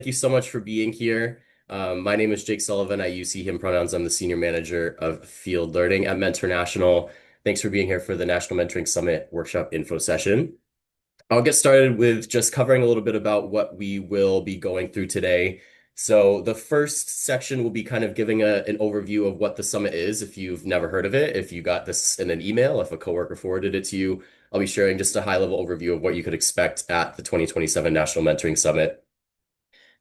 Thank you so much for being here. My name is Jake Sullivan. I use he, him pronouns. I'm the Senior Manager of Field Learning at Mentor National. Thanks for being here for the National Mentoring Summit Workshop Info Session. I'll get started with just covering a little bit about what we will be going through today. So the first section will be kind of giving an overview of what the summit is, if you've never heard of it, if you got this in an email, if a coworker forwarded it to you. I'll be sharing just a high-level overview of what you could expect at the 2027 National Mentoring Summit.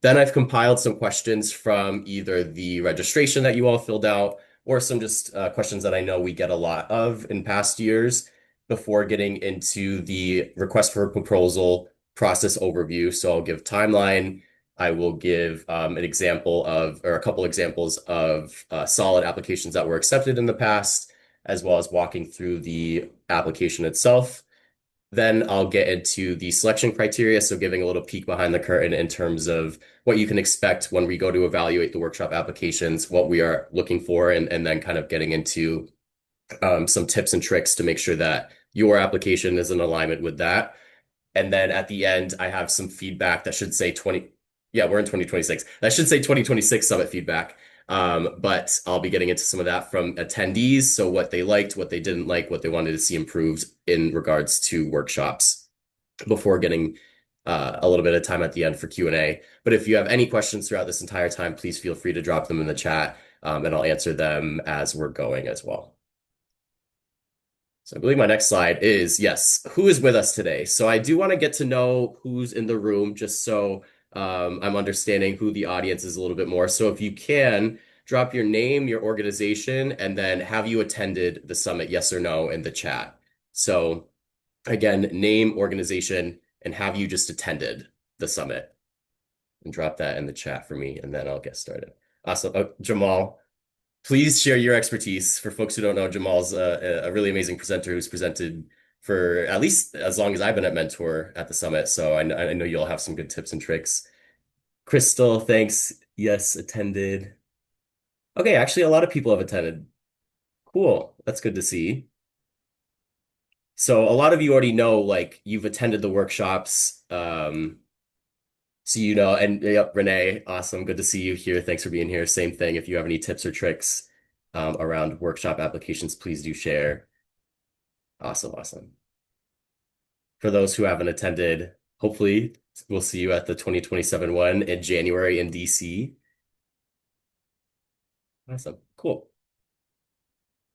Then I've compiled some questions from either the registration that you all filled out or some just questions that I know we get a lot of in past years before getting into the request for a proposal process overview. So I'll give timeline. I will give an example of, or a couple examples of solid applications that were accepted in the past, as well as walking through the application itself. Then I'll get into the selection criteria, so giving a little peek behind the curtain in terms of what you can expect when we go to evaluate the workshop applications, what we are looking for, and then kind of getting into some tips and tricks to make sure that your application is in alignment with that. And then at the end, I have some feedback that should say 20, yeah, we're in 2026. That should say 2026 Summit feedback. But I'll be getting into some of that from attendees. So what they liked, what they didn't like, what they wanted to see improved in regards to workshops before getting a little bit of time at the end for Q&A. But if you have any questions throughout this entire time, please feel free to drop them in the chat, and I'll answer them as we're going as well. So I believe my next slide is, yes, who is with us today? So I do want to get to know who's in the room just so I'm understanding who the audience is a little bit more. So if you can, drop your name, your organization, and then have you attended the summit, yes or no, in the chat. So again, name, organization, and have you just attended the summit? And drop that in the chat for me, and then I'll get started. Awesome. Jamal. Please share your expertise. For folks who don't know, Jamal's a really amazing presenter who's presented for at least as long as I've been at Mentor at the summit. So I know you'll have some good tips and tricks. Crystal, thanks. Yes, attended. Okay, actually, a lot of people have attended. Cool. That's good to see. So a lot of you already know, like you've attended the workshops. So you know, and yep, Renee, awesome. Good to see you here. Thanks for being here. Same thing. If you have any tips or tricks around workshop applications, please do share. Awesome, awesome. For those who haven't attended, hopefully we'll see you at the 2027 one in January in DC. Awesome, cool.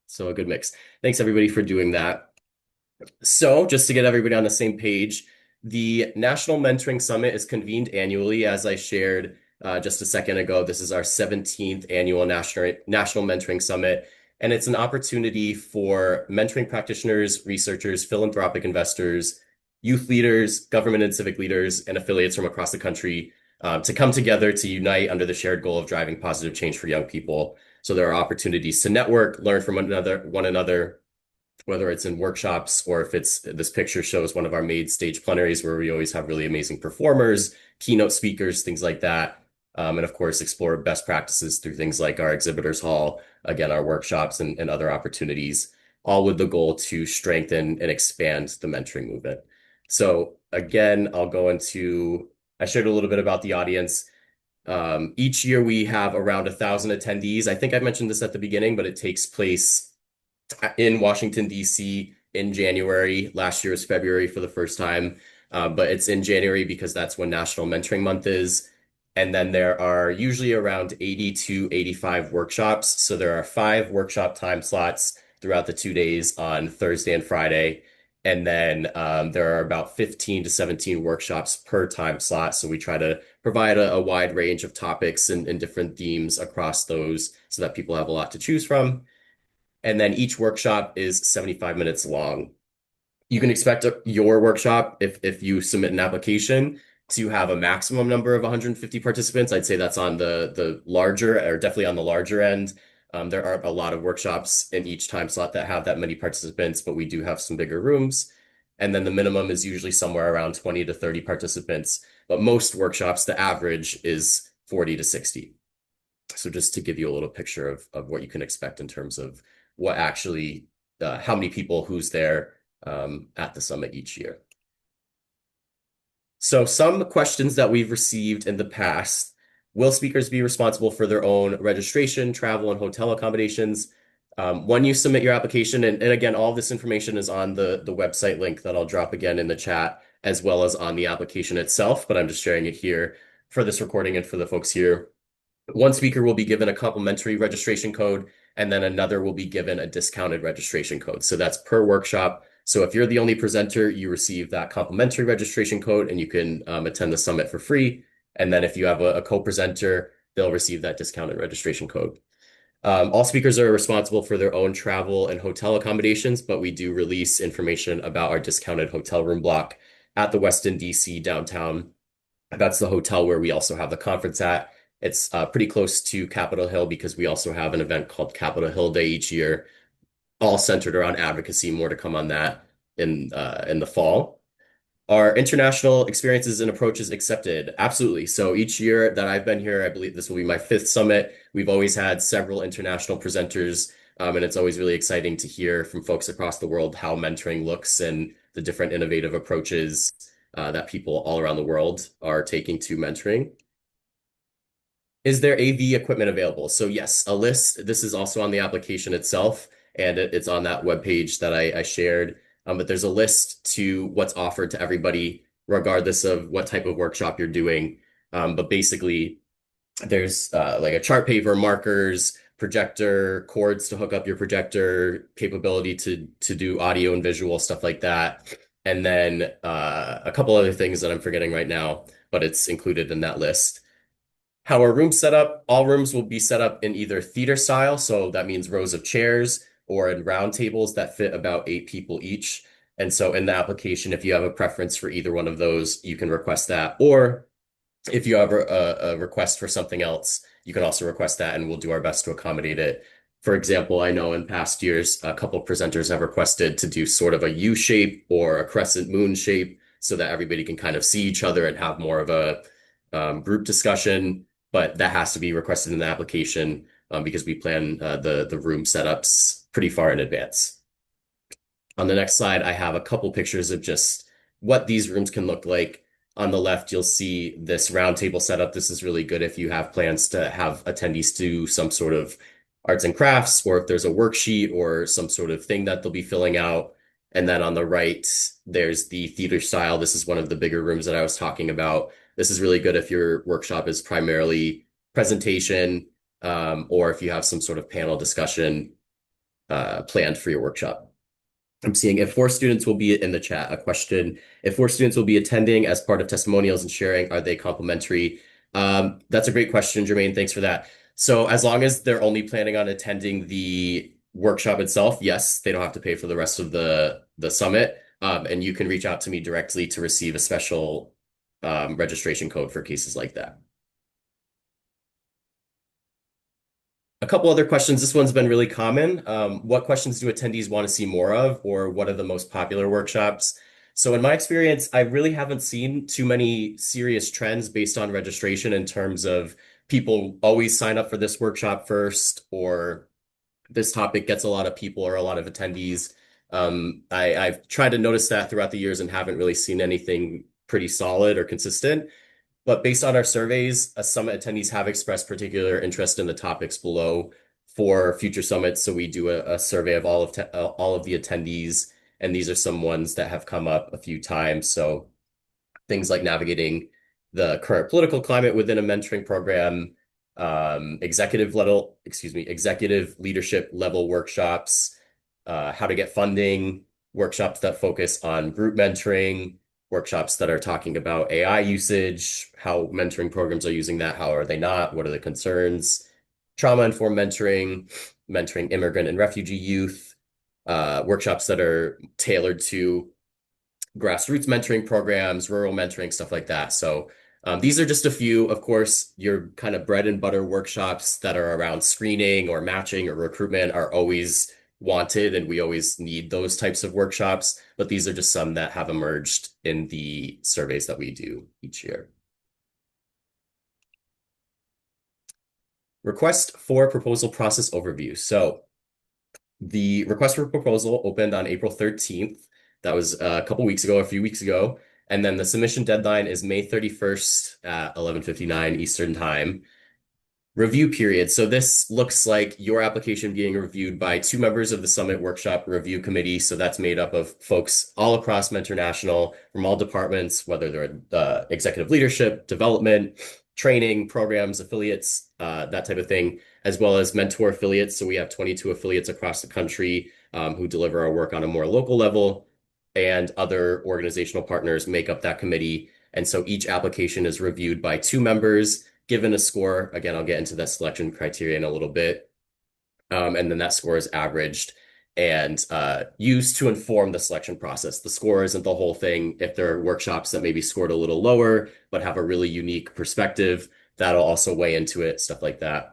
So a good mix. Thanks everybody for doing that. So just to get everybody on the same page, the National Mentoring Summit is convened annually, as I shared just a second ago. This is our 17th annual National Mentoring Summit, and it's an opportunity for mentoring practitioners, researchers, philanthropic investors, youth leaders, government and civic leaders, and affiliates from across the country to come together to unite under the shared goal of driving positive change for young people. So there are opportunities to network, learn from one another, whether it's in workshops or if it's this picture shows one of our main stage plenaries where we always have really amazing performers, keynote speakers, things like that. And of course, explore best practices through things like our exhibitors hall, again, our workshops and other opportunities, all with the goal to strengthen and expand the mentoring movement. So again, I shared a little bit about the audience. Each year we have around 1,000 attendees. I think I mentioned this at the beginning, but it takes place in Washington, D.C. in January. Last year was February for the first time, but it's in January because that's when National Mentoring Month is. And then there are usually around 80 to 85 workshops. So there are 5 workshop time slots throughout the 2 days on Thursday and Friday. And then there are about 15 to 17 workshops per time slot. So we try to provide a wide range of topics and different themes across those so that people have a lot to choose from. And then each workshop is 75 minutes long. You can expect your workshop, if you submit an application, to have a maximum number of 150 participants. I'd say that's on the larger, or definitely on the larger end. There aren't a lot of workshops in each time slot that have that many participants, but we do have some bigger rooms. And then the minimum is usually somewhere around 20 to 30 participants. But most workshops, the average is 40 to 60. So just to give you a little picture of what you can expect in terms of what actually, how many people, who's there at the summit each year. So some questions that we've received in the past, will speakers be responsible for their own registration, travel, and hotel accommodations? When you submit your application, and again, all this information is on the website link that I'll drop again in the chat, as well as on the application itself, but I'm just sharing it here for this recording and for the folks here. One speaker will be given a complimentary registration code, and then another will be given a discounted registration code. So that's per workshop. So if you're the only presenter, you receive that complimentary registration code and you can attend the summit for free. And then if you have a co-presenter, they'll receive that discounted registration code. All speakers are responsible for their own travel and hotel accommodations, but we do release information about our discounted hotel room block at the Westin DC downtown. That's the hotel where we also have the conference at. It's pretty close to Capitol Hill because we also have an event called Capitol Hill Day each year, all centered around advocacy. More to come on that in the fall. Are international experiences and approaches accepted? Absolutely. So each year that I've been here, I believe this will be my fifth summit. We've always had several international presenters, and it's always really exciting to hear from folks across the world how mentoring looks and the different innovative approaches that people all around the world are taking to mentoring. Is there AV equipment available? So yes, a list. This is also on the application itself, and it's on that webpage that I shared. But there's a list to what's offered to everybody, regardless of what type of workshop you're doing. But basically, there's like a chart paper, markers, projector, cords to hook up your projector, capability to do audio and visual stuff like that, and then a couple other things that I'm forgetting right now, but it's included in that list. How are rooms set up? All rooms will be set up in either theater style, so that means rows of chairs, or in round tables that fit about 8 people each. And so in the application, if you have a preference for either one of those, you can request that. Or if you have a request for something else, you can also request that, and we'll do our best to accommodate it. For example, I know in past years, a couple presenters have requested to do sort of a U shape or a crescent moon shape so that everybody can kind of see each other and have more of a group discussion, but that has to be requested in the application because we plan the room setups pretty far in advance. On the next slide, I have a couple pictures of just what these rooms can look like. On the left, you'll see this round table setup. This is really good if you have plans to have attendees do some sort of arts and crafts, or if there's a worksheet or some sort of thing that they'll be filling out. And then on the right, there's the theater style. This is one of the bigger rooms that I was talking about. This is really good if your workshop is primarily presentation, or if you have some sort of panel discussion planned for your workshop. I'm seeing if 4 students will be in the chat, a question. If 4 students will be attending as part of testimonials and sharing, are they complimentary? That's a great question, Jermaine. Thanks for that. So as long as they're only planning on attending the workshop itself, yes, they don't have to pay for the rest of the summit. And you can reach out to me directly to receive a special registration code for cases like that. A couple other questions. This one's been really common. What questions do attendees want to see more of, or what are the most popular workshops? So in my experience, I really haven't seen too many serious trends based on registration in terms of people always sign up for this workshop first, or this topic gets a lot of people or a lot of attendees. I've tried to notice that throughout the years and haven't really seen anything pretty solid or consistent. But based on our surveys, some attendees have expressed particular interest in the topics below for future summits. So we do a survey of all of the attendees, and these are some ones that have come up a few times. So things like navigating the current political climate within a mentoring program, executive leadership level workshops, how to get funding, workshops that focus on group mentoring, workshops that are talking about AI usage, how mentoring programs are using that, how are they not, what are the concerns, trauma-informed mentoring, mentoring immigrant and refugee youth, workshops that are tailored to grassroots mentoring programs, rural mentoring, stuff like that. So these are just a few. Of course, your kind of bread and butter workshops that are around screening or matching or recruitment are always wanted, and we always need those types of workshops, but these are just some that have emerged in the surveys that we do each year. Request for proposal process overview. So the request for proposal opened on April 13th. That was a couple weeks ago, a few weeks ago. And then the submission deadline is May 31st at 11:59 Eastern Time. Review period. So this looks like your application being reviewed by two members of the Summit Workshop Review Committee. So that's made up of folks all across Mentor National from all departments, whether they're executive leadership, development, training, programs, affiliates, that type of thing, as well as mentor affiliates. So we have 22 affiliates across the country who deliver our work on a more local level, and other organizational partners make up that committee. And so each application is reviewed by two members, given a score. Again, I'll get into that selection criteria in a little bit. And then that score is averaged and used to inform the selection process. The score isn't the whole thing. If there are workshops that maybe scored a little lower, but have a really unique perspective, that'll also weigh into it, stuff like that.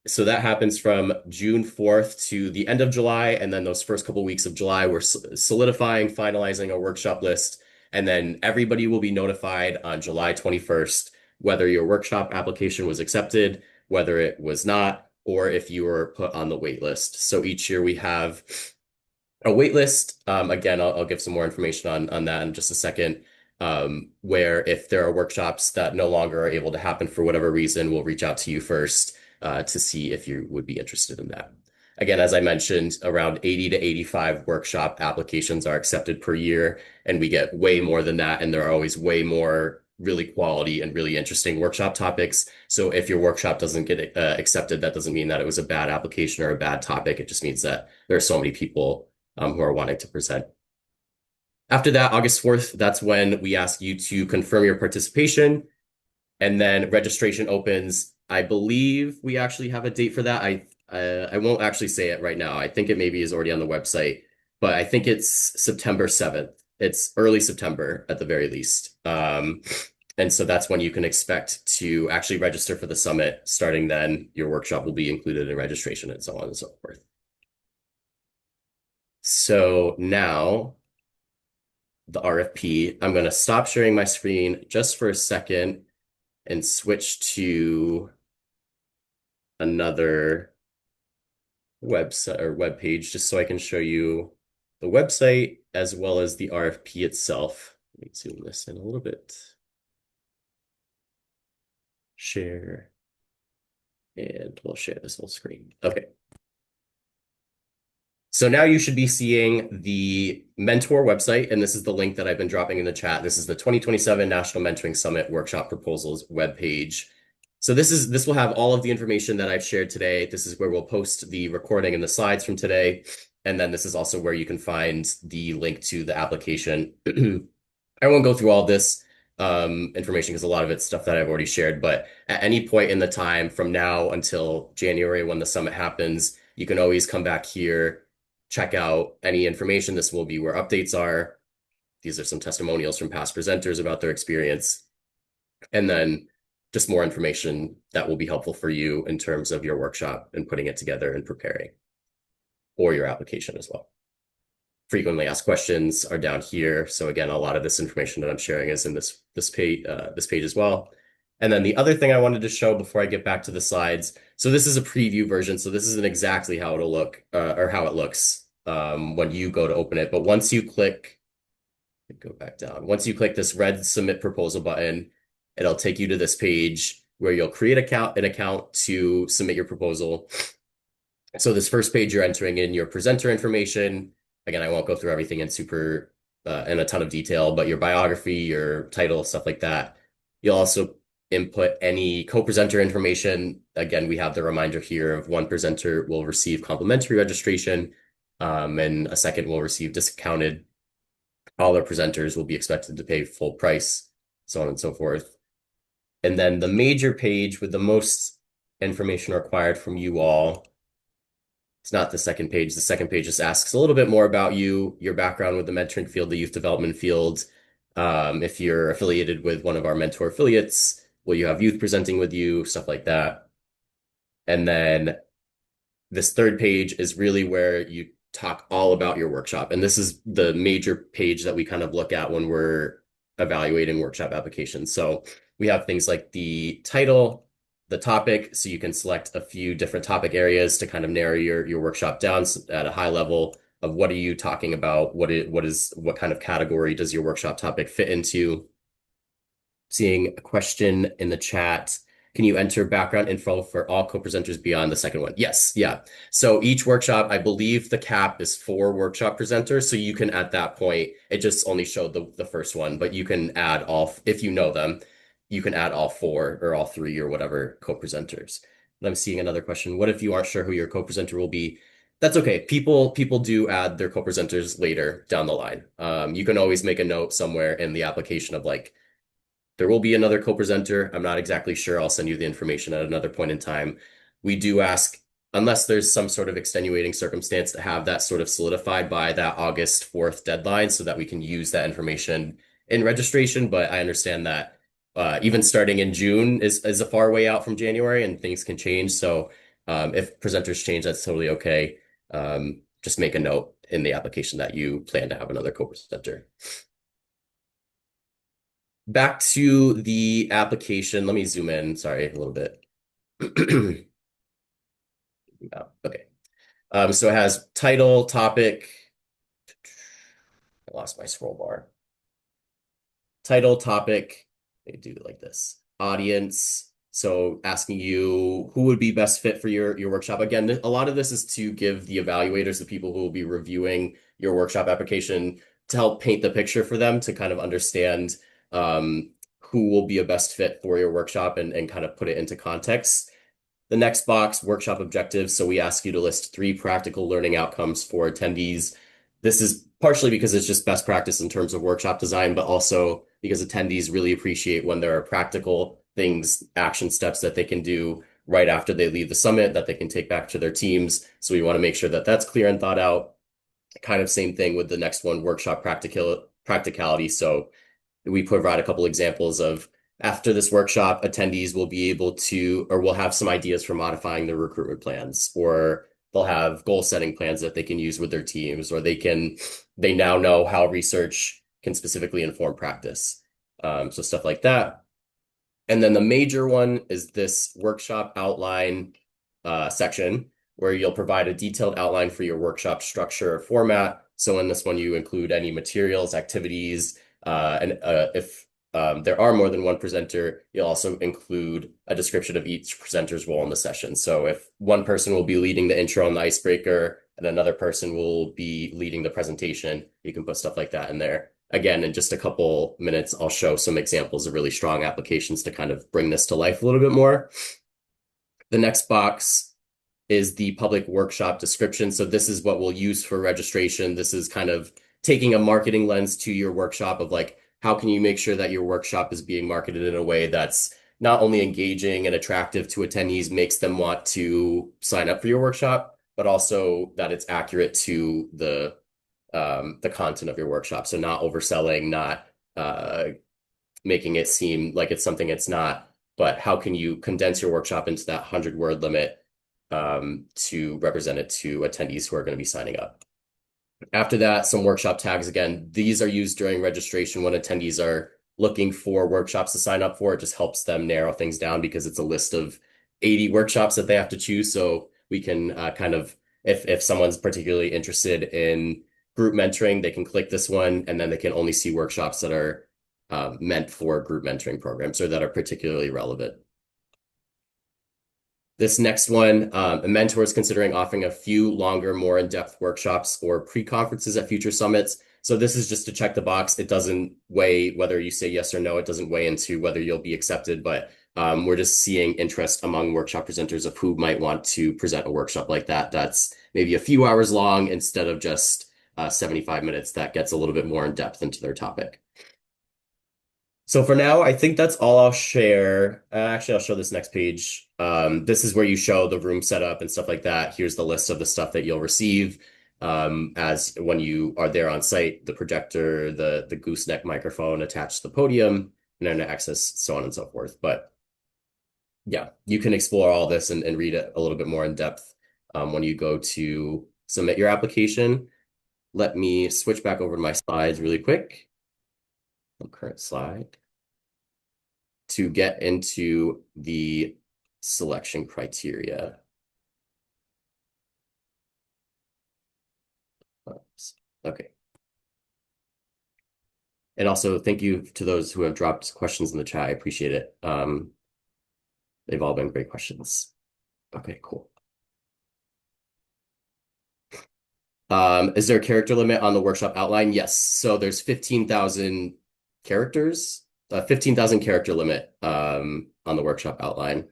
So that happens from June 4th to the end of July. And then those first couple weeks of July, we're solidifying, finalizing a workshop list. And then everybody will be notified on July 21st whether your workshop application was accepted, whether it was not, or if you were put on the wait list. So each year we have a wait list. Again, I'll give some more information on that in just a second. Where if there are workshops that no longer are able to happen for whatever reason, we'll reach out to you first to see if you would be interested in that. Again, as I mentioned, around 80 to 85 workshop applications are accepted per year, and we get way more than that, and there are always way more really quality and really interesting workshop topics. So if your workshop doesn't get accepted, that doesn't mean that it was a bad application or a bad topic. It just means that there are so many people who are wanting to present. After that, August 4th, that's when we ask you to confirm your participation, and then registration opens. I believe we actually have a date for that. I won't actually say it right now. I think it maybe is already on the website, but I think it's September 7th. It's early September at the very least. And so that's when you can expect to actually register for the summit. Starting then, your workshop will be included in registration and so on and so forth. So now the RFP, I'm going to stop sharing my screen just for a second and switch to another website or web page just so I can show you the website as well as the RFP itself. Let me zoom this in a little bit. Share. And we'll share this whole screen. Okay. So now you should be seeing the Mentor website, and this is the link that I've been dropping in the chat. This is the 2027 National Mentoring Summit Workshop Proposals webpage. So this will have all of the information that I've shared today. This is where we'll post the recording and the slides from today. And then this is also where you can find the link to the application. I won't go through all this information because a lot of it's stuff that I've already shared, but at any point in the time from now until January when the summit happens, you can always come back here, check out any information. This will be where updates are. These are some testimonials from past presenters about their experience. And then just more information that will be helpful for you in terms of your workshop and putting it together and preparing, or your application as well. Frequently asked questions are down here. So again, a lot of this information that I'm sharing is in this page as well. And then the other thing I wanted to show before I get back to the slides. So this is a preview version. So this isn't exactly how it'll look or how it looks when you go to open it. But once you click, go back down. Once you click this red submit proposal button, it'll take you to this page where you'll create an account to submit your proposal. So this first page, you're entering in your presenter information. Again, I won't go through everything in in a ton of detail, but your biography, your title, stuff like that. You'll also input any co-presenter information. Again, we have the reminder here of one presenter will receive complimentary registration, and a second will receive discounted. All our presenters will be expected to pay full price, so on and so forth. And then the major page with the most information required from you all, it's not the second page. The second page just asks a little bit more about you, your background with the mentoring field, the youth development field. If you're affiliated with one of our mentor affiliates, will you have youth presenting with you, stuff like that. And then this third page is really where you talk all about your workshop. And this is the major page that we kind of look at when we're evaluating workshop applications. So we have things like the title, the topic, so you can select a few different topic areas to kind of narrow your workshop down at a high level of what are you talking about? What kind of category does your workshop topic fit into? Seeing a question in the chat. Can you enter background info for all co-presenters beyond the second one? Yes, yeah. So each workshop, I believe the cap is 4 workshop presenters. So you can, at that point, it just only showed the first one, but you can add all, if you know them, you can add all 4 or all 3 or whatever co-presenters. And I'm seeing another question. What if you aren't sure who your co-presenter will be? That's okay. People do add their co-presenters later down the line. You can always make a note somewhere in the application of like, there will be another co-presenter. I'm not exactly sure. I'll send you the information at another point in time. We do ask, unless there's some sort of extenuating circumstance, to have that sort of solidified by that August 4th deadline so that we can use that information in registration. But I understand that even starting in June is a far way out from January and things can change. So if presenters change, that's totally okay. Just make a note in the application that you plan to have another co-presenter. Back to the application. Let me zoom in. Sorry, a little bit. Okay. So it has title, topic. I lost my scroll bar. Title, topic. They do it like this. Audience. So asking you who would be best fit for your workshop. Again, a lot of this is to give the evaluators, the people who will be reviewing your workshop application, to help paint the picture for them to kind of understand who will be a best fit for your workshop and kind of put it into context. The next box, workshop objectives. So we ask you to list 3 practical learning outcomes for attendees. This is partially because it's just best practice in terms of workshop design, but also because attendees really appreciate when there are practical things, action steps that they can do right after they leave the summit that they can take back to their teams. So we want to make sure that that's clear and thought out. Kind of same thing with the next one, workshop practicality. So we provide a couple examples of after this workshop, attendees will be able to, or will have some ideas for modifying their recruitment plans, or they'll have goal setting plans that they can use with their teams, or they now know how research can specifically inform practice. So stuff like that. And then the major one is this workshop outline section, where you'll provide a detailed outline for your workshop structure or format. So in this one, you include any materials, activities, and if there are more than one presenter, you'll also include a description of each presenter's role in the session. So if one person will be leading the intro and the icebreaker, and another person will be leading the presentation, you can put stuff like that in there. Again, in just a couple minutes, I'll show some examples of really strong applications to kind of bring this to life a little bit more. The next box is the public workshop description. So this is what we'll use for registration. This is kind of taking a marketing lens to your workshop of like, how can you make sure that your workshop is being marketed in a way that's not only engaging and attractive to attendees, makes them want to sign up for your workshop, but also that it's accurate to the content of your workshop. So not overselling, not making it seem like it's something it's not, but how can you condense your workshop into that 100-word limit to represent it to attendees who are going to be signing up. After that, some workshop tags. Again, these are used during registration when attendees are looking for workshops to sign up for. It just helps them narrow things down because it's a list of 80 workshops that they have to choose. So we can kind of, if someone's particularly interested in group mentoring, they can click this one and then they can only see workshops that are meant for group mentoring programs or that are particularly relevant. This next one, a mentor is considering offering a few longer, more in-depth workshops or pre-conferences at future summits. So this is just to check the box. It doesn't weigh whether you say yes or no. It doesn't weigh into whether you'll be accepted, but we're just seeing interest among workshop presenters of who might want to present a workshop like that. That's maybe a few hours long instead of just 75 minutes that gets a little bit more in depth into their topic. So for now, I think that's all I'll share. Actually, I'll show this next page. This is where you show the room setup and stuff like that. Here's the list of the stuff that you'll receive as when you are there on site, the projector, the gooseneck microphone attached to the podium, internet access, so on and so forth. But yeah, you can explore all this and read it a little bit more in depth when you go to submit your application. Let me switch back over to my slides really quick. Current slide to get into the selection criteria. Okay. And also thank you to those who have dropped questions in the chat. I appreciate it. They've all been great questions. Okay, cool. Is there a character limit on the workshop outline? Yes. So there's 15,000 characters, 15,000 character limit on the workshop outline,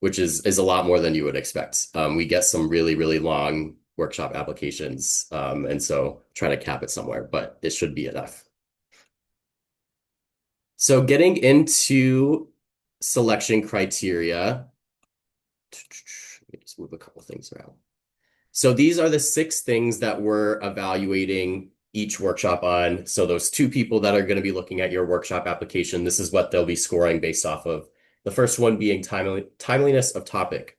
which is a lot more than you would expect. We get some really, really long workshop applications, and so try to cap it somewhere, but it should be enough. So getting into selection criteria, let me just move a couple things around. So these are the 6 things that we're evaluating each workshop on. So those 2 people that are going to be looking at your workshop application, this is what they'll be scoring based off of. The first one being timeliness of topic.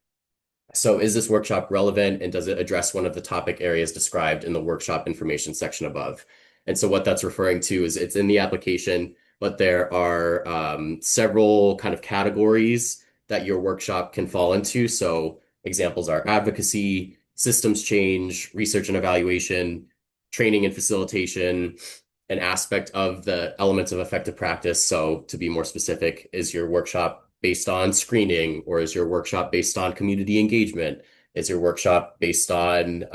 So is this workshop relevant and does it address one of the topic areas described in the workshop information section above? And so what that's referring to is it's in the application, but there are several kind of categories that your workshop can fall into. So examples are advocacy, systems change, research and evaluation, training and facilitation, an aspect of the elements of effective practice. So to be more specific, is your workshop based on screening, or is your workshop based on community engagement? Is your workshop based on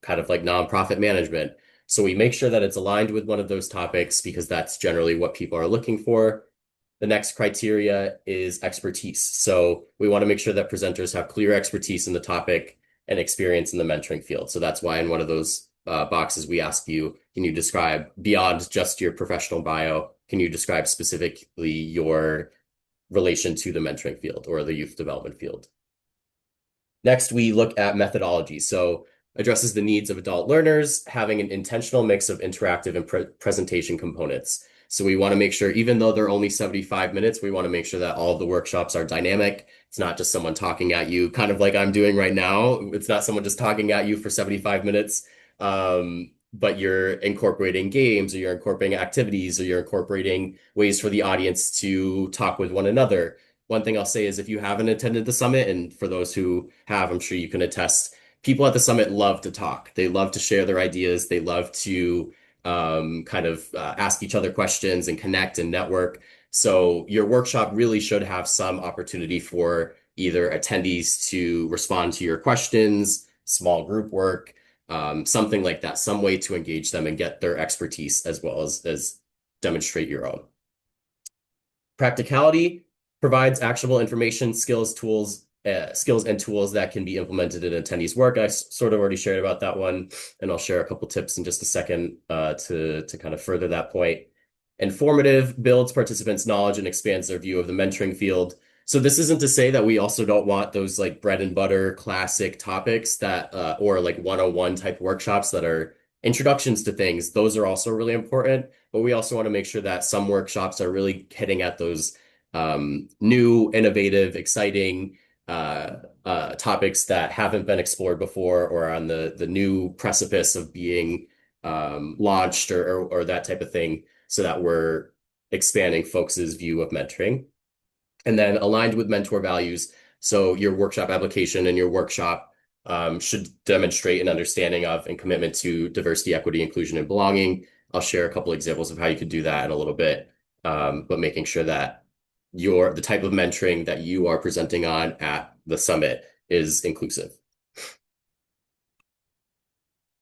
kind of like nonprofit management? So we make sure that it's aligned with one of those topics because that's generally what people are looking for. The next criteria is expertise. So we want to make sure that presenters have clear expertise in the topic and experience in the mentoring field. So that's why in one of those boxes we ask you, can you describe beyond just your professional bio, can you describe specifically your relation to the mentoring field or the youth development field? Next, we look at methodology. So addresses the needs of adult learners, having an intentional mix of interactive and presentation components. So we want to make sure, even though they're only 75 minutes, we want to make sure that all of the workshops are dynamic. It's not just someone talking at you, kind of like I'm doing right now. It's not someone just talking at you for 75 minutes, but you're incorporating games, or you're incorporating activities, or you're incorporating ways for the audience to talk with one another. One thing I'll say is if you haven't attended the summit, and for those who have, I'm sure you can attest, people at the summit love to talk. They love to share their ideas. They love to kind of ask each other questions and connect and network. So your workshop really should have some opportunity for either attendees to respond to your questions, small group work, something like that, some way to engage them and get their expertise as well as demonstrate your own. Practicality provides actionable information, skills and tools that can be implemented in attendees' work. I sort of already shared about that one, and I'll share a couple tips in just a second to kind of further that point. Informative builds participants' knowledge and expands their view of the mentoring field. So this isn't to say that we also don't want those like bread and butter classic topics that or like 101 type workshops that are introductions to things. Those are also really important, but we also want to make sure that some workshops are really hitting at those new, innovative, exciting topics that haven't been explored before or on the new precipice of being launched or that type of thing, so that we're expanding folks' view of mentoring. And then aligned with mentor values. So your workshop application and your workshop should demonstrate an understanding of and commitment to diversity, equity, inclusion, and belonging. I'll share a couple examples of how you could do that in a little bit, but making sure that the type of mentoring that you are presenting on at the summit is inclusive.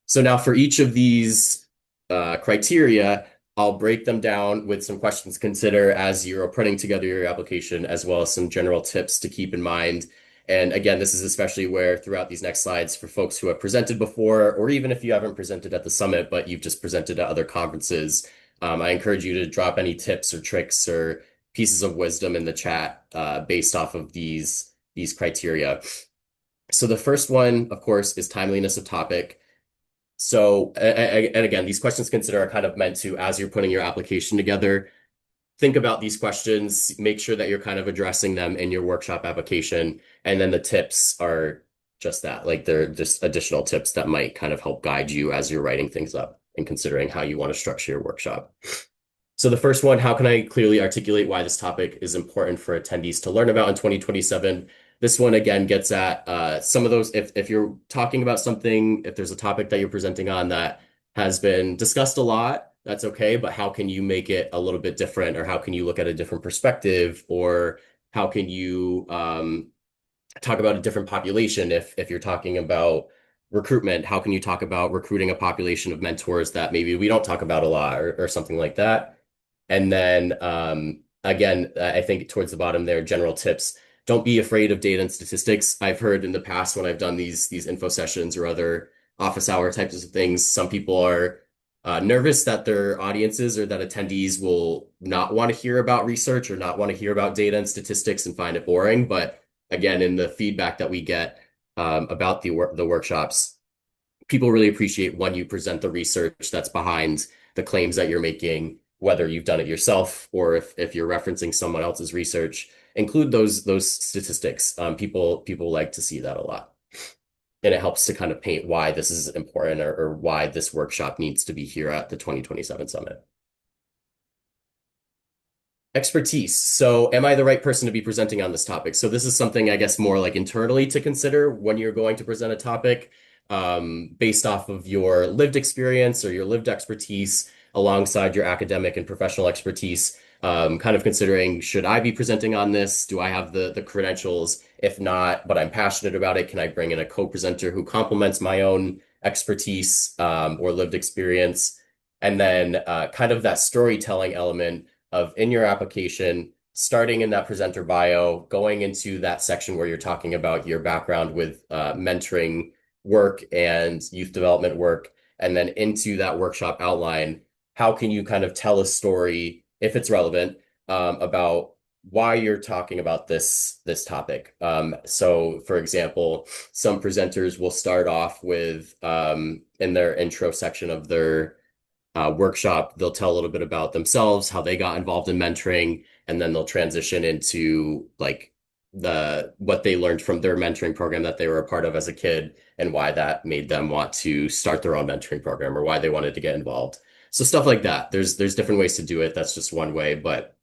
So now for each of these criteria, I'll break them down with some questions to consider as you're putting together your application, as well as some general tips to keep in mind. And again, this is especially where throughout these next slides for folks who have presented before, or even if you haven't presented at the summit, but you've just presented at other conferences, I encourage you to drop any tips or tricks or pieces of wisdom in the chat based off of these criteria. So the first one, of course, is timeliness of topic. So, and again, these questions consider are kind of meant to, as you're putting your application together, think about these questions, make sure that you're kind of addressing them in your workshop application. And then the tips are just that, like they're just additional tips that might kind of help guide you as you're writing things up and considering how you want to structure your workshop. So the first one, how can I clearly articulate why this topic is important for attendees to learn about in 2027? This one, again, gets at some of those, if you're talking about something, if there's a topic that you're presenting on that has been discussed a lot. That's okay, but how can you make it a little bit different, or how can you look at a different perspective, or how can you talk about a different population if you're talking about recruitment, how can you talk about recruiting a population of mentors that maybe we don't talk about a lot or something like that? And then again, I think towards the bottom there, general tips. Don't be afraid of data and statistics. I've heard in the past when I've done these info sessions or other office hour types of things, some people are nervous that their audiences or that attendees will not want to hear about research or not want to hear about data and statistics and find it boring. But again, in the feedback that we get about the workshops, people really appreciate when you present the research that's behind the claims that you're making, whether you've done it yourself or if you're referencing someone else's research. Include those statistics. People like to see that a lot, and it helps to kind of paint why this is important or why this workshop needs to be here at the 2027 summit. Expertise. So, am I the right person to be presenting on this topic? So, this is something I guess more like internally to consider when you're going to present a topic, based off of your lived experience or your lived expertise alongside your academic and professional expertise. Kind of considering, should I be presenting on this? Do I have the credentials? If not, but I'm passionate about it, can I bring in a co-presenter who complements my own expertise or lived experience? And then kind of that storytelling element of in your application, starting in that presenter bio, going into that section where you're talking about your background with mentoring work and youth development work, and then into that workshop outline, how can you kind of tell a story, if it's relevant, about why you're talking about this topic. So, for example, some presenters will start off with in their intro section of their workshop, they'll tell a little bit about themselves, how they got involved in mentoring, and then they'll transition into like what they learned from their mentoring program that they were a part of as a kid and why that made them want to start their own mentoring program or why they wanted to get involved. So stuff like that. There's different ways to do it. That's just one way, but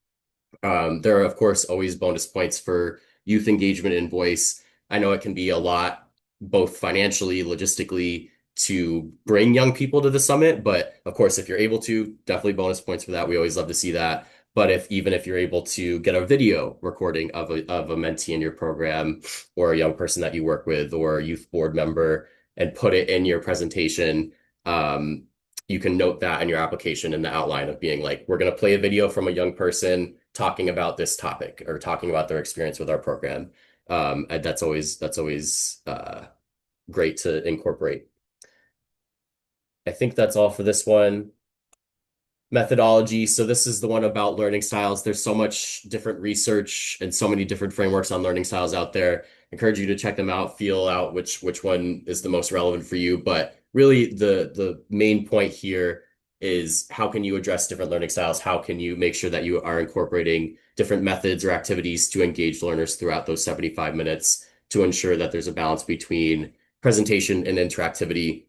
there are of course always bonus points for youth engagement in voice. I know it can be a lot, both financially, logistically, to bring young people to the summit. But of course, if you're able to, definitely bonus points for that. We always love to see that. But if you're able to get a video recording of a mentee in your program or a young person that you work with or a youth board member and put it in your presentation, you can note that in your application in the outline of being like, we're going to play a video from a young person talking about this topic or talking about their experience with our program. And that's always great to incorporate. I think that's all for this one. Methodology. So this is the one about learning styles. There's so much different research and so many different frameworks on learning styles out there. I encourage you to check them out, feel out which one is the most relevant for you. But really the main point here is how can you address different learning styles? How can you make sure that you are incorporating different methods or activities to engage learners throughout those 75 minutes to ensure that there's a balance between presentation and interactivity.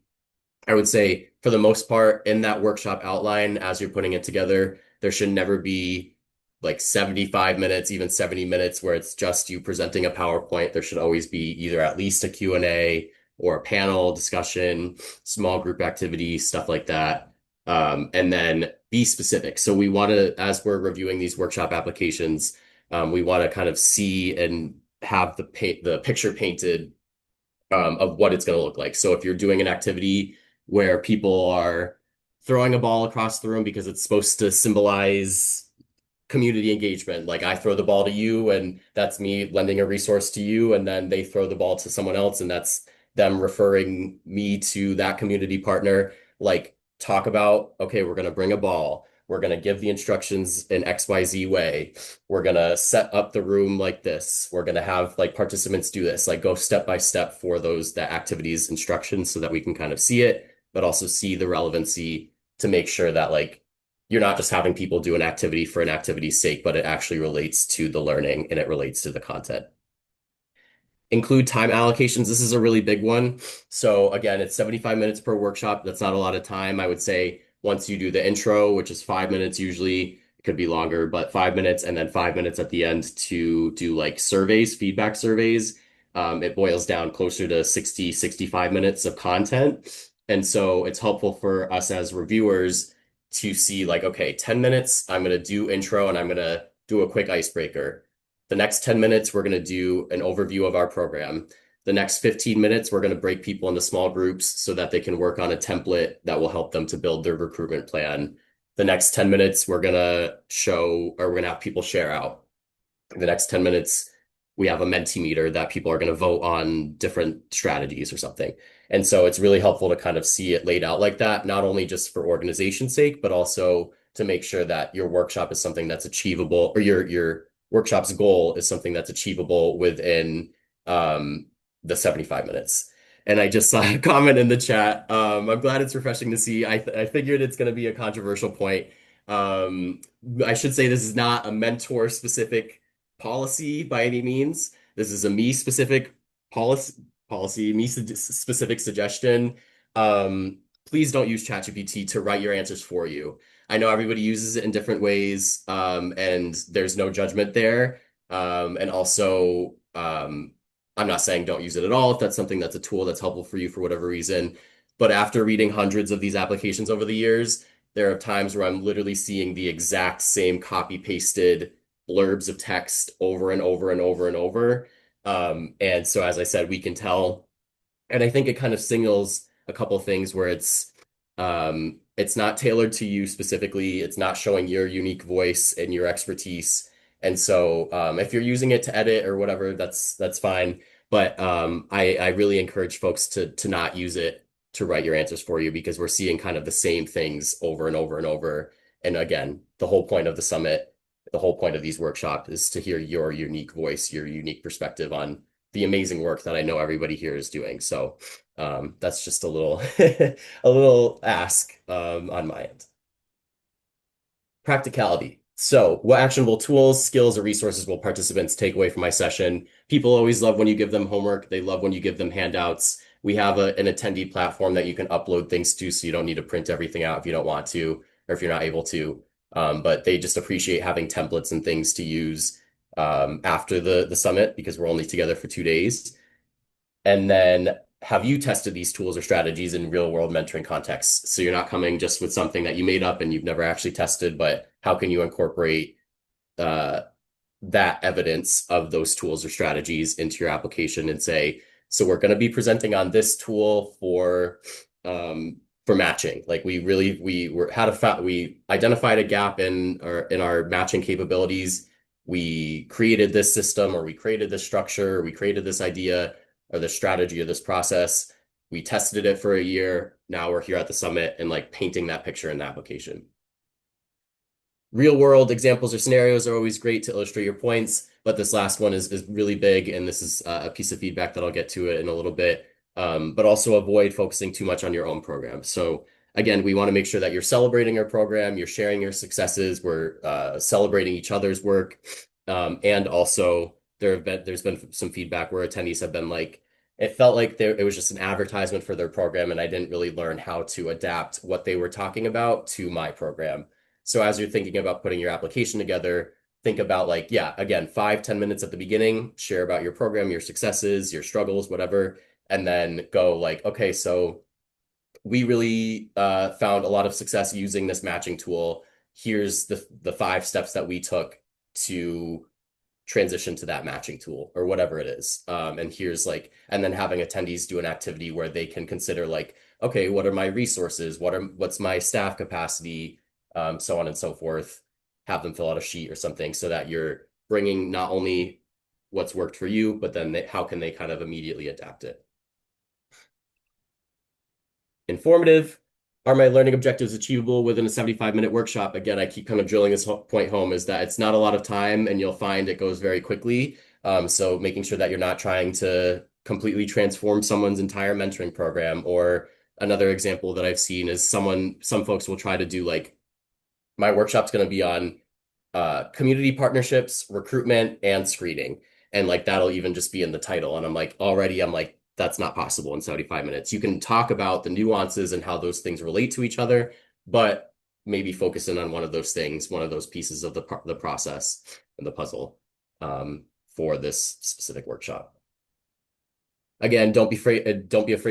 I would say for the most part in that workshop outline, as you're putting it together, there should never be like 75 minutes, even 70 minutes where it's just you presenting a PowerPoint. There should always be either at least a Q&A or a panel discussion, small group activity, stuff like that. And then be specific. So we want to, as we're reviewing these workshop applications, we want to kind of see and have the picture painted of what it's going to look like. So if you're doing an activity where people are throwing a ball across the room because it's supposed to symbolize community engagement. Like I throw the ball to you, and that's me lending a resource to you, and then they throw the ball to someone else, and that's them referring me to that community partner. Like talk about, okay, we're going to bring a ball. We're going to give the instructions in XYZ way. We're going to set up the room like this. We're going to have like participants do this, like go step by step for the activities instructions so that we can kind of see it but also see the relevancy to make sure that like you're not just having people do an activity for an activity's sake, but it actually relates to the learning and it relates to the content. Include time allocations. This is a really big one. So again, it's 75 minutes per workshop. That's not a lot of time. I would say once you do the intro, which is 5 minutes usually, it could be longer, but 5 minutes and then 5 minutes at the end to do like surveys, feedback surveys. It boils down closer to 60, 65 minutes of content. And so it's helpful for us as reviewers to see like, okay, 10 minutes, I'm going to do intro and I'm going to do a quick icebreaker. The next 10 minutes, we're going to do an overview of our program. The next 15 minutes, we're going to break people into small groups so that they can work on a template that will help them to build their recruitment plan. The next 10 minutes, we're going to show, or we're going to have people share out. The next 10 minutes, we have a Mentimeter that people are going to vote on different strategies or something. And so it's really helpful to kind of see it laid out like that, not only just for organization's sake, but also to make sure that your workshop is something that's achievable, or your workshop's goal is something that's achievable within um, the 75 minutes. And I just saw a comment in the chat. I'm glad it's refreshing to see. I figured it's going to be a controversial point. Um, I should say this is not a mentor specific policy by any means. This is a me specific policy, me specific suggestion. Please don't use ChatGPT to write your answers for you. I know everybody uses it in different ways, and there's no judgment there. And also, I'm not saying don't use it at all if that's something that's a tool that's helpful for you for whatever reason. But after reading hundreds of these applications over the years, there are times where I'm literally seeing the exact same copy pasted blurbs of text over and over and over and over. And so, as I said, we can tell. And I think it kind of signals a couple things where it's not tailored to you specifically. It's not showing your unique voice and your expertise. And so, if you're using it to edit or whatever, that's fine. But I really encourage folks to not use it to write your answers for you because we're seeing kind of the same things over and over and over. And again, the whole point of the summit, the whole point of these workshops is to hear your unique voice, your unique perspective on the amazing work that I know everybody here is doing. So that's just a little a little ask on my end. Practicality. So, what actionable tools, skills, or resources will participants take away from my session? People always love when you give them homework. They love when you give them handouts. We have an attendee platform that you can upload things to, so you don't need to print everything out if you don't want to, or if you're not able to. But they just appreciate having templates and things to use after the summit because we're only together for 2 days. And then have you tested these tools or strategies in real world mentoring contexts? So you're not coming just with something that you made up and you've never actually tested, but how can you incorporate uh, that evidence of those tools or strategies into your application and say, so we're going to be presenting on this tool for matching. Like we identified a gap in our matching capabilities. We created this system or we created this structure, or we created this idea or the strategy of this process. We tested it for a year. Now we're here at the summit and like painting that picture in the application. Real world examples or scenarios are always great to illustrate your points, but this last one is really big, and this is a piece of feedback that I'll get to it in a little bit. But also avoid focusing too much on your own program. So again, we want to make sure that you're celebrating your program, you're sharing your successes, we're celebrating each other's work, and also there's been some feedback where attendees have been like, it felt like it was just an advertisement for their program, and I didn't really learn how to adapt what they were talking about to my program. So as you're thinking about putting your application together, think about like, yeah, again, 5-10 minutes at the beginning, share about your program, your successes, your struggles, whatever, and then go like, okay, so we really found a lot of success using this matching tool. Here's the 5 steps that we took to transition to that matching tool or whatever it is. And here's like, and then having attendees do an activity where they can consider like, okay, what are my resources? What's my staff capacity? So on and so forth. Have them fill out a sheet or something so that you're bringing not only what's worked for you, but then how can they kind of immediately adapt it? Informative. Are my learning objectives achievable within a 75-minute workshop? Again, I keep kind of drilling this point home is that it's not a lot of time and you'll find it goes very quickly. So making sure that you're not trying to completely transform someone's entire mentoring program. Or another example that I've seen is some folks will try to do like, my workshop's going to be on community partnerships, recruitment, and screening. And like that'll even just be in the title. And I'm like, that's not possible in 75 minutes. You can talk about the nuances and how those things relate to each other, but maybe focus in on one of those things, one of those pieces of the process and the puzzle for this specific workshop. Again, don't be afraid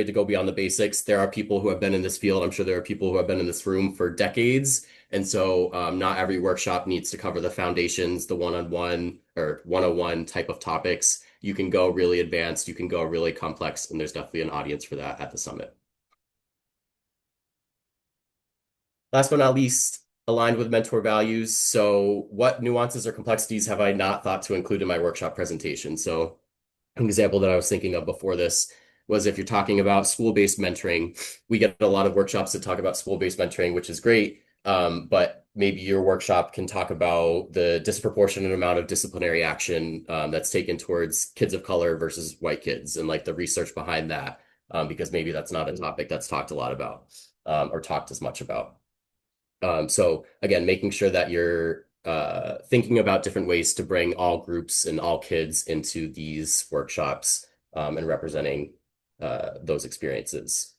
to go beyond the basics. There are people who have been in this field. I'm sure there are people who have been in this room for decades. And so not every workshop needs to cover the foundations, the one-on-one or 101 type of topics. You can go really advanced, you can go really complex, and there's definitely an audience for that at the summit. Last but not least, aligned with mentor values. So what nuances or complexities have I not thought to include in my workshop presentation? So an example that I was thinking of before this was if you're talking about school-based mentoring, we get a lot of workshops that talk about school-based mentoring, which is great. But maybe your workshop can talk about the disproportionate amount of disciplinary action that's taken towards kids of color versus white kids and like the research behind that, because maybe that's not a topic that's talked a lot about or talked as much about. So again, making sure that you're thinking about different ways to bring all groups and all kids into these workshops and representing those experiences.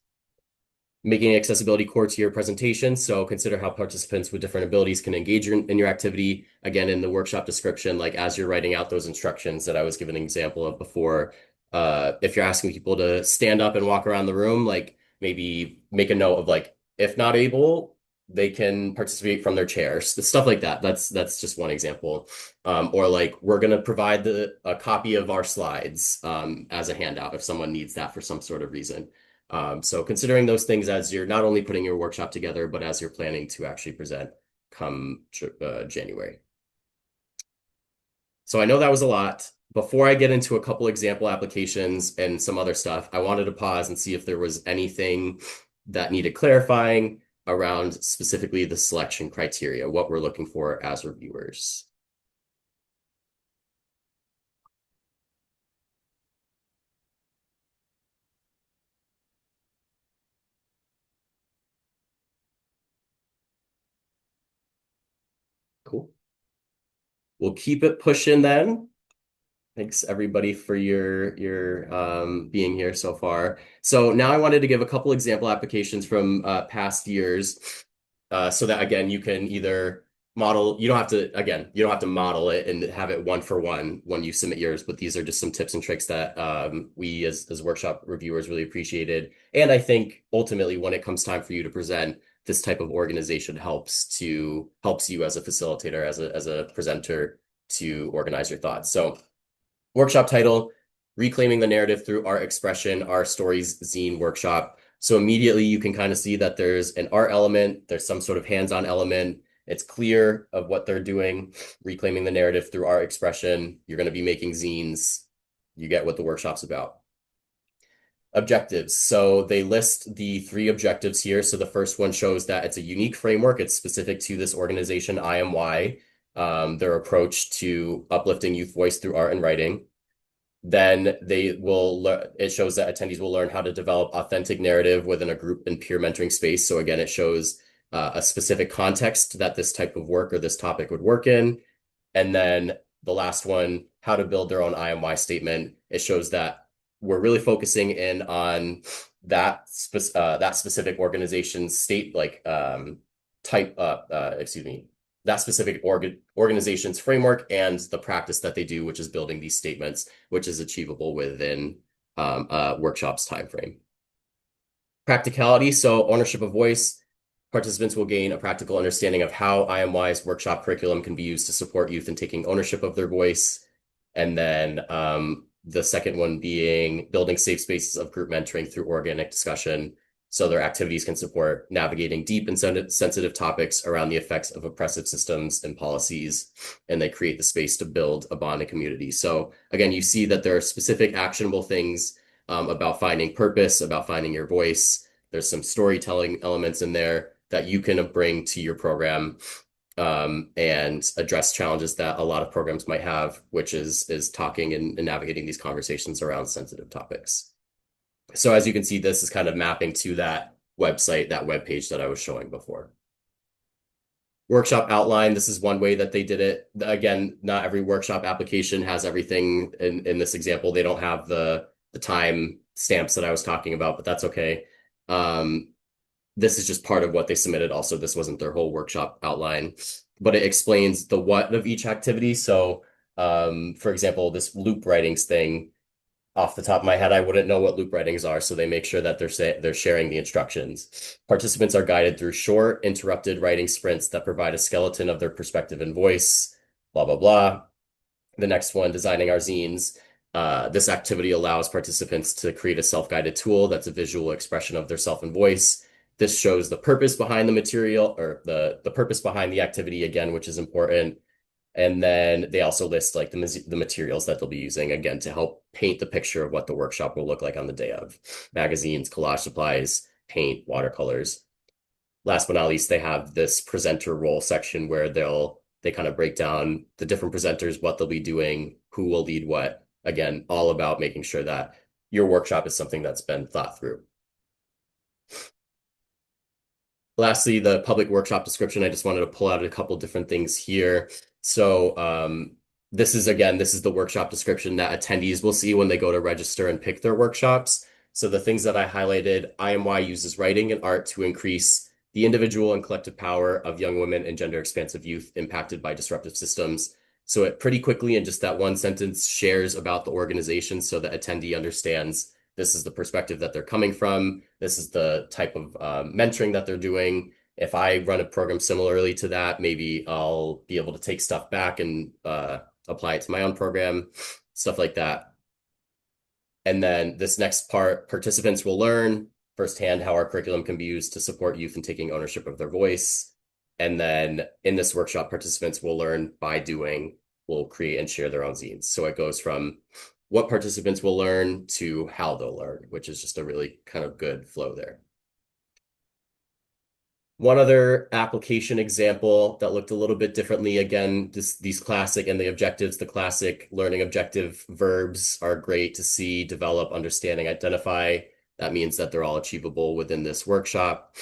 Making accessibility core to your presentation. So consider how participants with different abilities can engage in your activity. Again, in the workshop description, like as you're writing out those instructions that I was giving an example of before, if you're asking people to stand up and walk around the room, like maybe make a note of like, if not able, they can participate from their chairs, stuff like that. That's just one example. Or like we're going to provide a copy of our slides as a handout if someone needs that for some sort of reason. So considering those things as you're not only putting your workshop together, but as you're planning to actually present come January. So I know that was a lot. Before I get into a couple example applications and some other stuff, I wanted to pause and see if there was anything that needed clarifying around specifically the selection criteria, what we're looking for as reviewers. Cool. We'll keep it pushing then. Thanks everybody for your being here so far. So now I wanted to give a couple example applications from past years, so that again you can either model. You don't have to model it and have it one for one when you submit yours. But these are just some tips and tricks that we as workshop reviewers really appreciated. And I think ultimately when it comes time for you to present, this type of organization helps you as a facilitator, as a presenter to organize your thoughts. So. Workshop title, Reclaiming the Narrative Through Art Expression, Our Stories Zine Workshop. So immediately you can kind of see that there's an art element, there's some sort of hands-on element. It's clear of what they're doing, reclaiming the narrative through art expression. You're going to be making zines. You get what the workshop's about. Objectives. So they list the 3 objectives here. So the first one shows that it's a unique framework. It's specific to this organization, IMY, their approach to uplifting youth voice through art and writing. Then it shows that attendees will learn how to develop authentic narrative within a group and peer mentoring space. So again, it shows a specific context that this type of work or this topic would work in. And then the last one, how to build their own IMY statement. It shows that we're really focusing in on that specific organization's state, like that specific organization's framework and the practice that they do, which is building these statements, which is achievable within a workshop's time frame. Practicality, so ownership of voice. Participants will gain a practical understanding of how IMY's workshop curriculum can be used to support youth in taking ownership of their voice. And then the second one being building safe spaces of group mentoring through organic discussion. So their activities can support navigating deep and sensitive topics around the effects of oppressive systems and policies, and they create the space to build a bond and community. So again, you see that there are specific actionable things about finding purpose, about finding your voice. There's some storytelling elements in there that you can bring to your program and address challenges that a lot of programs might have, which is talking and navigating these conversations around sensitive topics. So as you can see, this is kind of mapping to that website, that web page that I was showing before. Workshop outline, this is one way that they did it. Again, not every workshop application has everything in this example. They don't have the time stamps that I was talking about, but that's okay. This is just part of what they submitted. Also, this wasn't their whole workshop outline, but it explains the what of each activity. So, for example, this loop writings thing, Off the top of my head, I wouldn't know what loop writings are, so they make sure that they're sharing the instructions. Participants are guided through short, interrupted writing sprints that provide a skeleton of their perspective and voice, blah, blah, blah. The next one, designing our zines. This activity allows participants to create a self-guided tool that's a visual expression of their self and voice. This shows the purpose behind the material or the purpose behind the activity again, which is important. And then they also list like the materials that they'll be using again to help paint the picture of what the workshop will look like on the day of. Magazines, collage supplies, paint, watercolors. Last but not least, they have this presenter role section where they kind of break down the different presenters, what they'll be doing, who will lead what. Again, all about making sure that your workshop is something that's been thought through. Lastly, the public workshop description. I just wanted to pull out a couple different things here. So this is the workshop description that attendees will see when they go to register and pick their workshops. So the things that I highlighted, IMY uses writing and art to increase the individual and collective power of young women and gender expansive youth impacted by disruptive systems. So it pretty quickly in just that one sentence shares about the organization so the attendee understands this is the perspective that they're coming from. This is the type of mentoring that they're doing. If I run a program similarly to that, maybe I'll be able to take stuff back and apply it to my own program, stuff like that. And then this next part, participants will learn firsthand how our curriculum can be used to support youth in taking ownership of their voice. And then in this workshop, participants will learn by doing, will create and share their own zines. So it goes from what participants will learn to how they'll learn, which is just a really kind of good flow there. One other application example that looked a little bit differently, again, these classic and the objectives, the classic learning objective verbs are great to see, develop, understanding, identify. That means that they're all achievable within this workshop.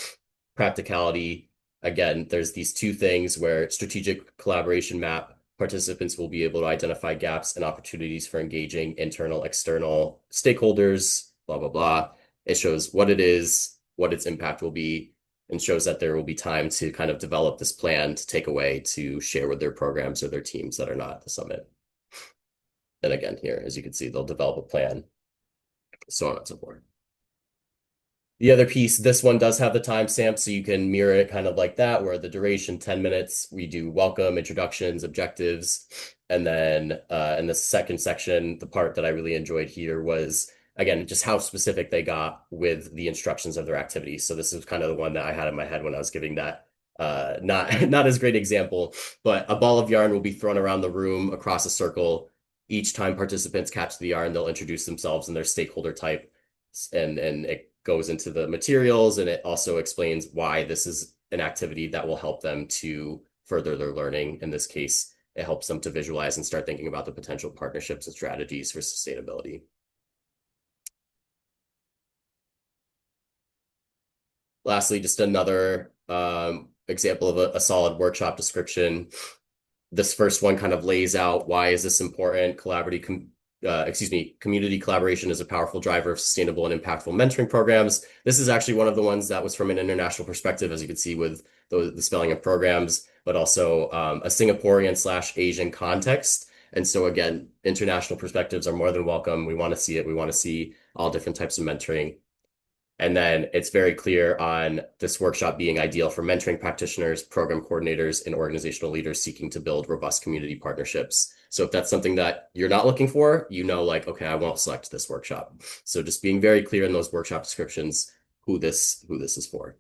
Practicality, again, there's these two things where strategic collaboration map, participants will be able to identify gaps and opportunities for engaging internal, external stakeholders, blah, blah, blah. It shows what it is, what its impact will be, and shows that there will be time to kind of develop this plan to take away to share with their programs or their teams that are not at the summit. And again, here, as you can see, they'll develop a plan, so on and so forth. The other piece, this one does have the timestamp, so you can mirror it kind of like that, where the duration, 10 minutes, we do welcome, introductions, objectives. And then in the second section, the part that I really enjoyed here was, again, just how specific they got with the instructions of their activities. So this is kind of the one that I had in my head when I was giving that not as great example, but a ball of yarn will be thrown around the room across a circle. Each time participants catch the yarn, they'll introduce themselves and their stakeholder type, and it goes into the materials, and it also explains why this is an activity that will help them to further their learning. In this case, it helps them to visualize and start thinking about the potential partnerships and strategies for sustainability. Lastly, just another example of a solid workshop description. This first one kind of lays out why is this important. Community collaboration is a powerful driver of sustainable and impactful mentoring programs. This is actually one of the ones that was from an international perspective, as you can see with the spelling of programs, but also a Singaporean/Asian context. And so again, international perspectives are more than welcome. We want to see it. We want to see all different types of mentoring. And then it's very clear on this workshop being ideal for mentoring practitioners, program coordinators, and organizational leaders seeking to build robust community partnerships. So if that's something that you're not looking for, you know, like, okay, I won't select this workshop. So just being very clear in those workshop descriptions, who this is for.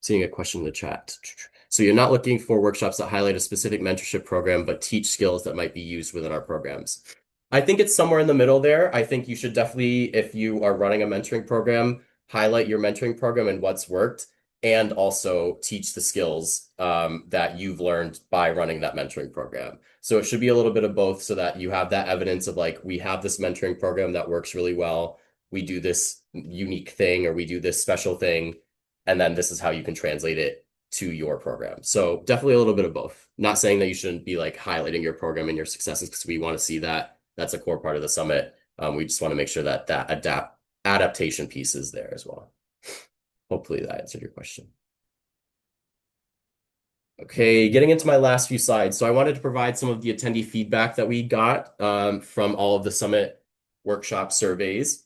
Seeing a question in the chat. So you're not looking for workshops that highlight a specific mentorship program, but teach skills that might be used within our programs. I think it's somewhere in the middle there. I think you should definitely, if you are running a mentoring program, highlight your mentoring program and what's worked, and also teach the skills that you've learned by running that mentoring program. So it should be a little bit of both so that you have that evidence of like, we have this mentoring program that works really well. We do this unique thing or we do this special thing, and then this is how you can translate it to your program. So definitely a little bit of both. Not saying that you shouldn't be like highlighting your program and your successes because we want to see that. That's a core part of the summit. We just want to make sure that adaptation piece is there as well. Hopefully that answered your question. Okay, getting into my last few slides. So I wanted to provide some of the attendee feedback that we got from all of the summit workshop surveys.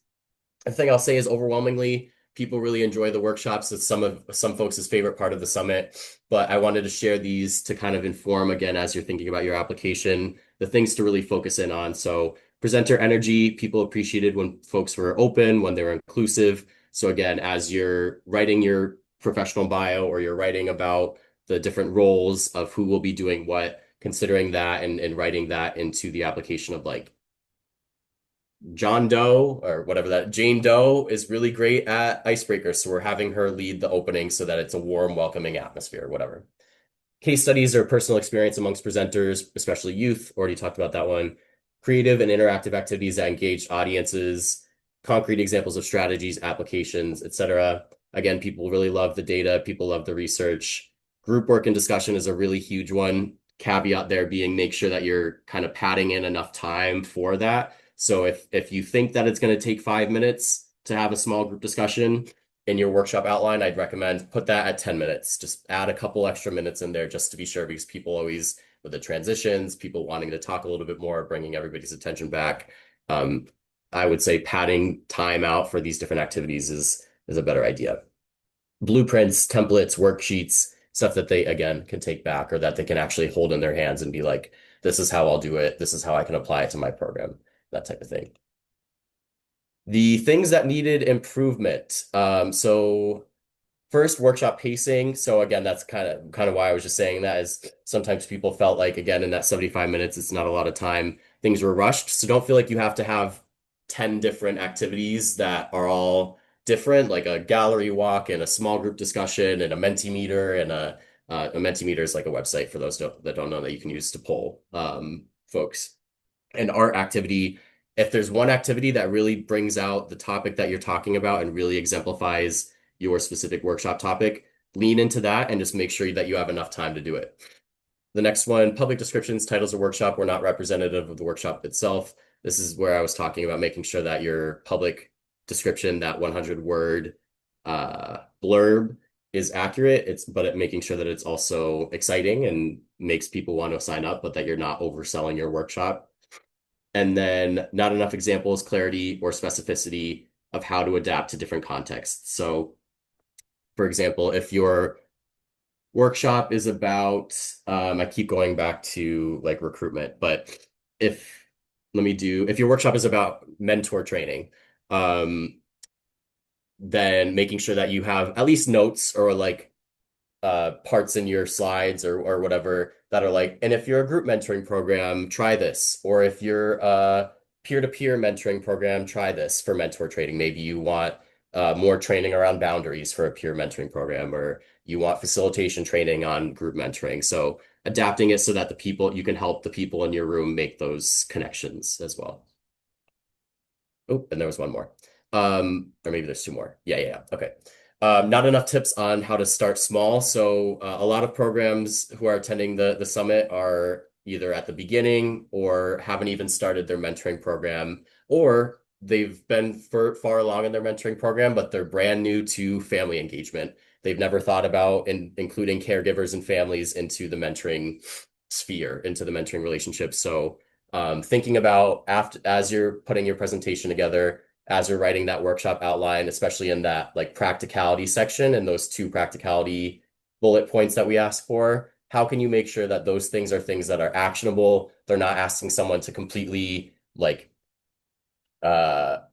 The thing I'll say is overwhelmingly, people really enjoy the workshops. It's some folks' favorite part of the summit, but I wanted to share these to kind of inform again as you're thinking about your application, the things to really focus in on. So presenter energy, people appreciated when folks were open, when they were inclusive. So again, as you're writing your professional bio or you're writing about the different roles of who will be doing what, considering that and writing that into the application of like John Doe or whatever that Jane Doe is really great at icebreakers. So we're having her lead the opening so that it's a warm, welcoming atmosphere, whatever. Case studies or personal experience amongst presenters, especially youth. Already talked about that one. Creative and interactive activities that engage audiences, concrete examples of strategies, applications, etc. Again, people really love the data. People love the research. Group work and discussion is a really huge one. Caveat there being make sure that you're kind of padding in enough time for that. So if you think that it's going to take 5 minutes to have a small group discussion, in your workshop outline, I'd recommend put that at 10 minutes. Just add a couple extra minutes in there just to be sure, because people always, with the transitions, people wanting to talk a little bit more, bringing everybody's attention back. Um, I would say padding time out for these different activities is a better idea. Blueprints, templates, worksheets, stuff that they, again, can take back or that they can actually hold in their hands and be like, this is how I'll do it. This is how I can apply it to my program, that type of thing. The things that needed improvement. So first, workshop pacing. So again, that's kind of why I was just saying that is sometimes people felt like again in that 75 minutes, it's not a lot of time. Things were rushed. So don't feel like you have to have 10 different activities that are all different, like a gallery walk and a small group discussion and a Mentimeter and a Mentimeter is like a website for those that don't know that you can use to poll folks. An art activity, if there's one activity that really brings out the topic that you're talking about and really exemplifies your specific workshop topic, lean into that and just make sure that you have enough time to do it. The next one, public descriptions, titles of workshop were not representative of the workshop itself. This is where I was talking about making sure that your public description, that 100-word blurb, is accurate. But making sure that it's also exciting and makes people want to sign up, but that you're not overselling your workshop. And then not enough examples, clarity, or specificity of how to adapt to different contexts. So, for example, if your workshop is about, I keep going back to like recruitment, but if if your workshop is about mentor training, um, then making sure that you have at least notes or like parts in your slides or whatever that are like, and if you're a group mentoring program, try this. Or if you're a peer-to-peer mentoring program, try this for mentor training. Maybe you want more training around boundaries for a peer mentoring program, or you want facilitation training on group mentoring. So adapting it so that you can help the people in your room make those connections as well. Oh, and there was one more. Or maybe there's two more. Yeah. Okay. Not enough tips on how to start small. So a lot of programs who are attending the summit are either at the beginning or haven't even started their mentoring program, or they've been far along in their mentoring program, but they're brand new to family engagement. They've never thought about including caregivers and families into the mentoring sphere, into the mentoring relationship. So thinking about as you're putting your presentation together, as you're writing that workshop outline, especially in that like practicality section and those two practicality bullet points that we ask for, how can you make sure that those things are things that are actionable? They're not asking someone to completely like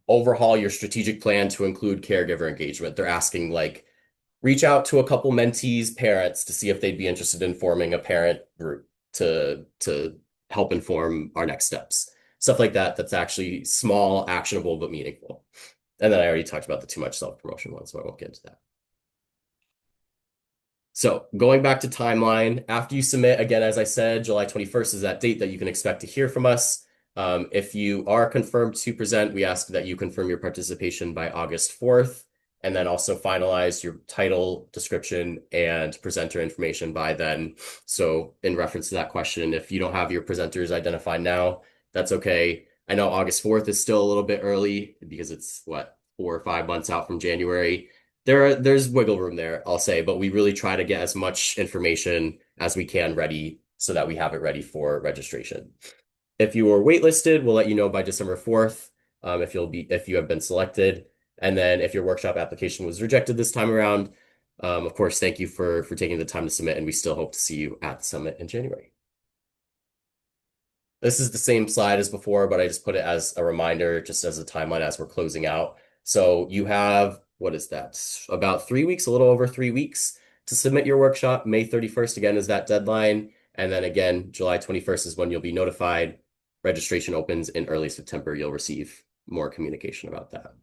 overhaul your strategic plan to include caregiver engagement. They're asking like reach out to a couple mentees' parents to see if they'd be interested in forming a parent group to help inform our next steps. Stuff like that that's actually small, actionable, but meaningful. And then I already talked about the too much self-promotion one, so I won't get into that. So going back to timeline, after you submit, again, as I said, July 21st is that date that you can expect to hear from us. If you are confirmed to present, we ask that you confirm your participation by August 4th, and then also finalize your title, description, and presenter information by then. So in reference to that question, if you don't have your presenters identified now, that's okay. I know August 4th is still a little bit early because it's what, 4 or 5 months out from January. There's wiggle room there, I'll say, but we really try to get as much information as we can ready so that we have it ready for registration. If you are waitlisted, we'll let you know by December 4th. if you have been selected. And then if your workshop application was rejected this time around, of course, thank you for taking the time to submit, and we still hope to see you at the summit in January. This is the same slide as before, but I just put it as a reminder, just as a timeline as we're closing out. So you have, what is that? About 3 weeks, a little over 3 weeks to submit your workshop. May 31st again is that deadline. And then again, July 21st is when you'll be notified. Registration opens in early September. You'll receive more communication about that.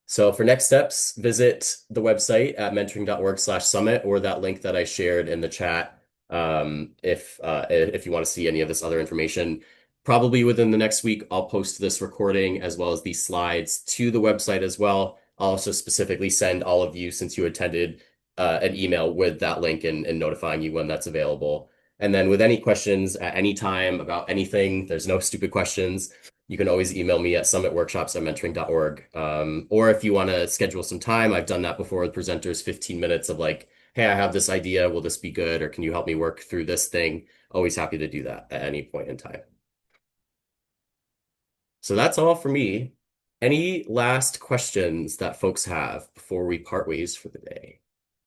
So for next steps, visit the website at mentoring.org/summit or that link that I shared in the chat if you want to see any of this other information. Probably within the next week, I'll post this recording as well as these slides to the website as well. I'll also specifically send all of you, since you attended, an email with that link and notifying you when that's available. And then with any questions at any time about anything, there's no stupid questions. You can always email me at summitworkshops@mentoring.org. Or if you want to schedule some time, I've done that before with presenters, 15 minutes of like, hey, I have this idea. Will this be good? Or can you help me work through this thing? Always happy to do that at any point in time. So that's all for me. Any last questions that folks have before we part ways for the day?